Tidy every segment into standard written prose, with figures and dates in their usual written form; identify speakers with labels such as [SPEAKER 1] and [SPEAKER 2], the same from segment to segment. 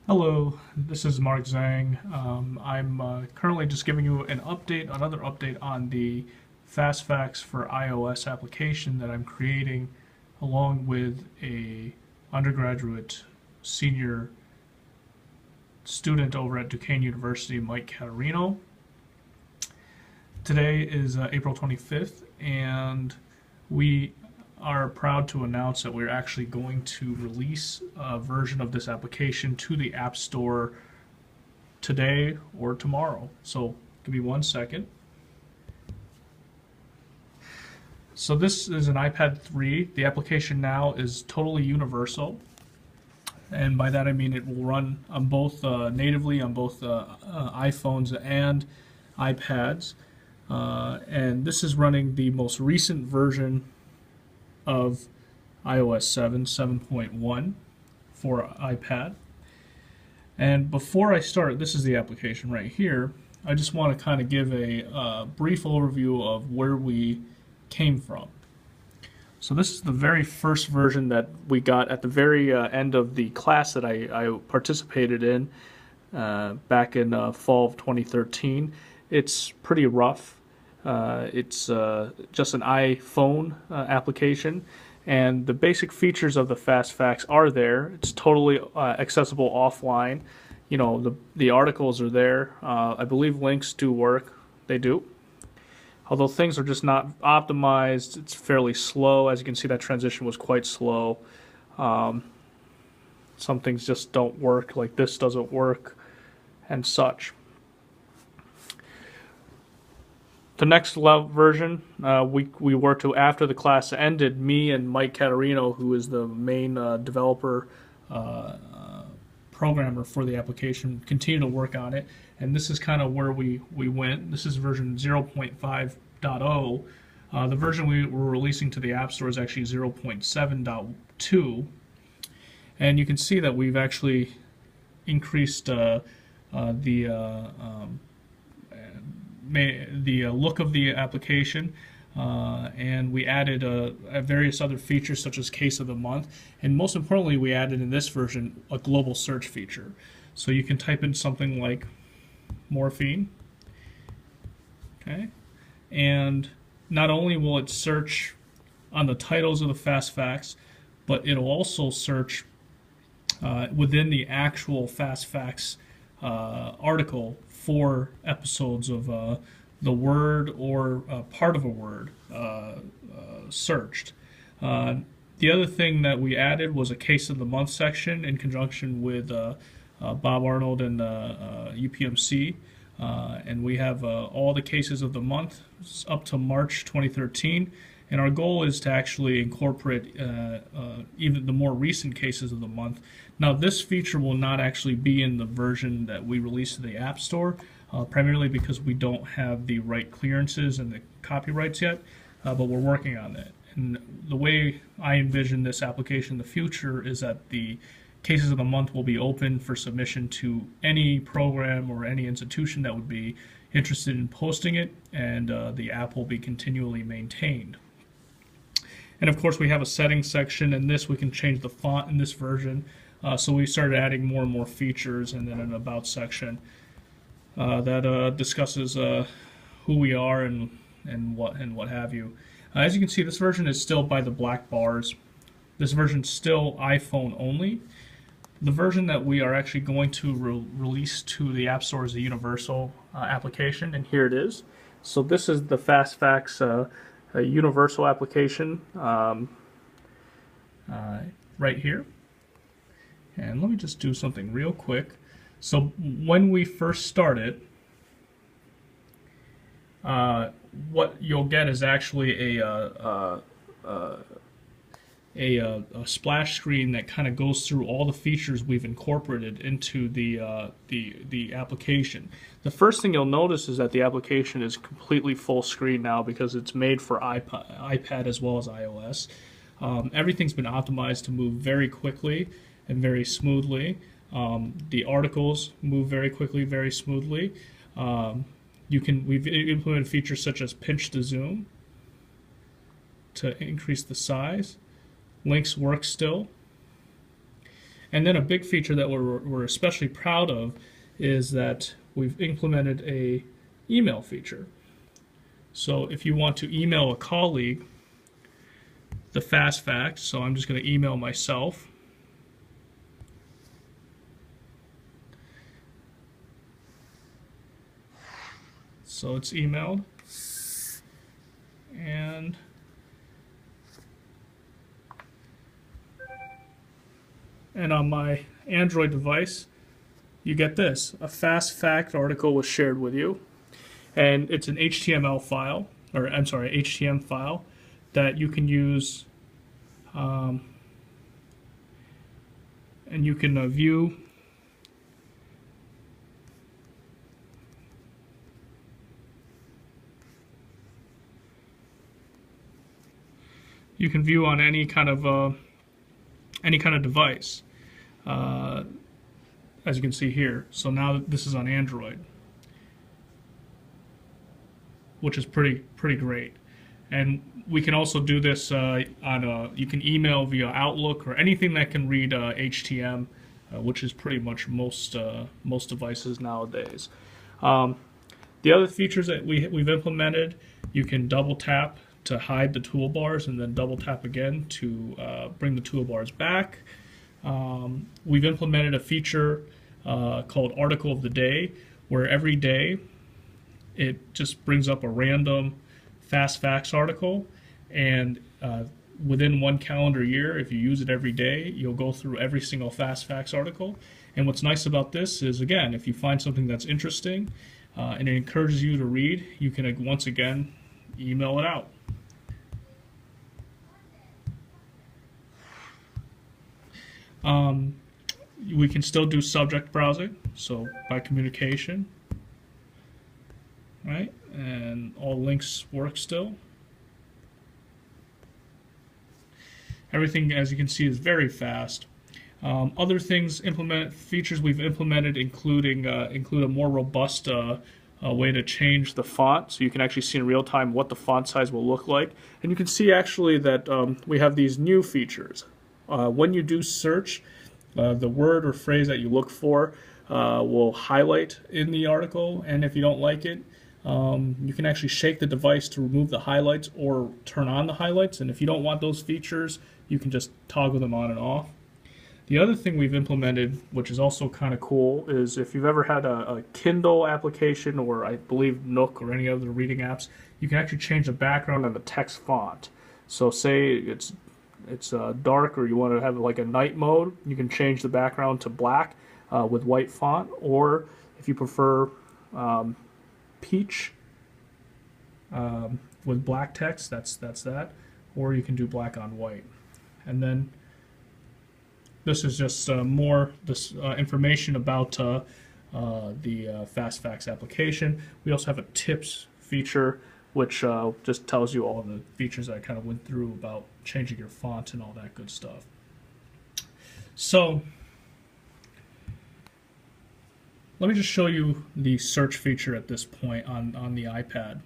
[SPEAKER 1] Hello, this is Mark Zhang. I'm currently just giving you another update on the FastFacts for iOS application that I'm creating along with a undergraduate senior student over at Duquesne University, Mike Caterino. Today is April 25th, and we are proud to announce that we're actually going to release a version of this application to the App Store today or tomorrow. So give me 1 second. So this is an iPad 3. The application now is totally universal. And by that I mean it will run on both natively on both iPhones and iPads. And this is running the most recent version of iOS 7, 7.1 for iPad. And before I start, this is the application right here. I just want to kind of give a brief overview of where we came from. So this is the very first version that we got at the very end of the class that I participated in back in fall of 2013. It's pretty rough. It's just an iPhone application, and the basic features of the FastFacts are there. It's totally accessible offline. You know, the articles are there. I believe links do work. They do. Although things are just not optimized, it's fairly slow. As you can see, that transition was quite slow. Some things just don't work, like this doesn't work, and such. The next level version we worked to after the class ended. Me and Mike Caterino, who is the main developer programmer for the application, continue to work on it. And this is kind of where we went. This is version 0.5.0. The version we were releasing to the App Store is actually 0.7.2. And you can see that we've actually increased the look of the application, and we added various other features such as Case of the Month, and most importantly we added in this version a global search feature. So you can type in something like morphine, okay, and not only will it search on the titles of the FastFacts, but it'll also search within the actual FastFacts article for episodes of the word or part of a word searched. The other thing that we added was a Case of the Month section in conjunction with Bob Arnold and UPMC. And we have all the cases of the month up to March 2013. And our goal is to actually incorporate even the more recent cases of the month. Now, this feature will not actually be in the version that we release to the App Store, primarily because we don't have the right clearances and the copyrights yet, but we're working on that. And the way I envision this application in the future is that the cases of the month will be open for submission to any program or any institution that would be interested in posting it, and the app will be continually maintained. And of course we have a settings section, and this we can change the font in this version. So we started adding more and more features, and then an about section that discusses who we are and what have you. As you can see, this version is still by the black bars. This version is still iPhone only. The version that we are actually going to release to the App Store is a universal application, and here it is. So this is the FastFacts universal application right here. And let me just do something real quick. So when we first started, what you'll get is actually a splash screen that kind of goes through all the features we've incorporated into the application. The first thing you'll notice is that the application is completely full screen now because it's made for iPad as well as iOS. Everything's been optimized to move very quickly and very smoothly. The articles move very quickly, very smoothly. We've implemented features such as pinch to zoom to increase the size. Links work still. And then a big feature that we're especially proud of is that we've implemented a email feature. So if you want to email a colleague the fast facts, so I'm just going to email myself. So it's emailed, and on my Android device, you get this: a fast fact article was shared with you, and it's an HTML file, or I'm sorry, HTML file that you can use, and you can view. You can view on any kind of device, as you can see here. So now this is on Android, which is pretty great. And we can also do this you can email via Outlook or anything that can read HTML, which is pretty much most devices nowadays. The other features that we've implemented, you can double tap to hide the toolbars and then double tap again to bring the toolbars back. We've implemented a feature called Article of the Day, where every day it just brings up a random fast facts article, and within one calendar year, if you use it every day, you'll go through every single fast facts article. And what's nice about this is, again, if you find something that's interesting and it encourages you to read, you can once again email it out. We can still do subject browsing, so by communication, right? And all links work still. Everything, as you can see, is very fast. Other things, features we've implemented include a more robust way to change the font, so you can actually see in real time what the font size will look like. And you can see actually that we have these new features. When you do search, the word or phrase that you look for will highlight in the article, and if you don't like it, you can actually shake the device to remove the highlights or turn on the highlights, and if you don't want those features, you can just toggle them on and off. The other thing we've implemented, which is also kind of cool, is if you've ever had a Kindle application, or I believe Nook or any other reading apps, you can actually change the background and the text font. So say it's dark, or you want to have like a night mode, you can change the background to black with white font, or if you prefer peach with black text, that's that, or you can do black on white. And then this is just more information about the Fast Facts application. We also have a tips feature, which just tells you all the features that I kind of went through about changing your font and all that good stuff. So let me just show you the search feature at this point on the iPad.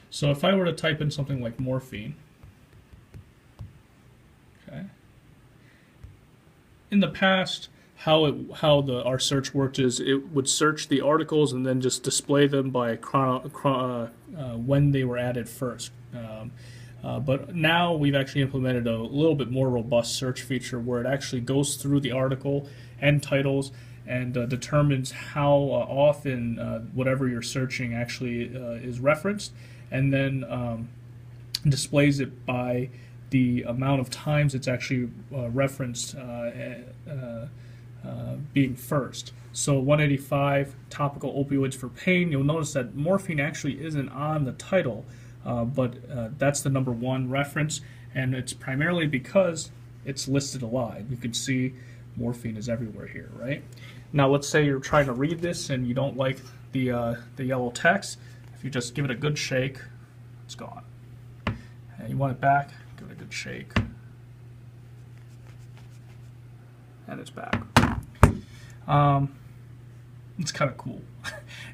[SPEAKER 1] So if I were to type in something like morphine, okay. In the past, how our search worked is it would search the articles and then just display them by when they were added first. But now we've actually implemented a little bit more robust search feature where it actually goes through the article and titles and determines how often whatever you're searching actually is referenced, and then displays it by the amount of times it's actually referenced being first. So 185, topical opioids for pain. You'll notice that morphine actually isn't on the title, but that's the #1 reference, and it's primarily because it's listed a lot. You can see morphine is everywhere here, right? Now let's say you're trying to read this and you don't like the yellow text. If you just give it a good shake, it's gone. And you want it back, give it a good shake, and it's back. It's kind of cool.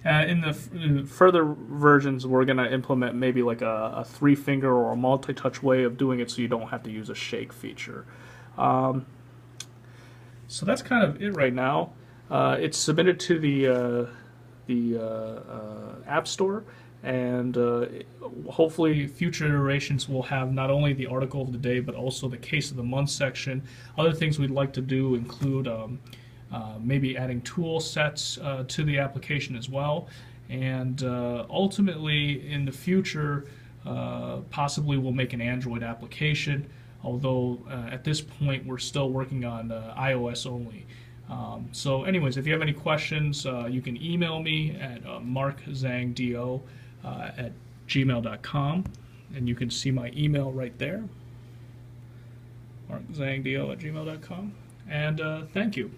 [SPEAKER 1] In the further versions, we're going to implement maybe like a 3-finger or a multi-touch way of doing it so you don't have to use a shake feature. So that's kind of it right now. It's submitted to the App Store, and hopefully future iterations will have not only the article of the day but also the case of the month section. Other things we'd like to do include maybe adding tool sets to the application as well, and ultimately in the future possibly we'll make an Android application, although at this point we're still working on iOS only. So anyways, if you have any questions, you can email me at markzhangdo at gmail.com, and you can see my email right there, markzhangdo at gmail.com. And thank you.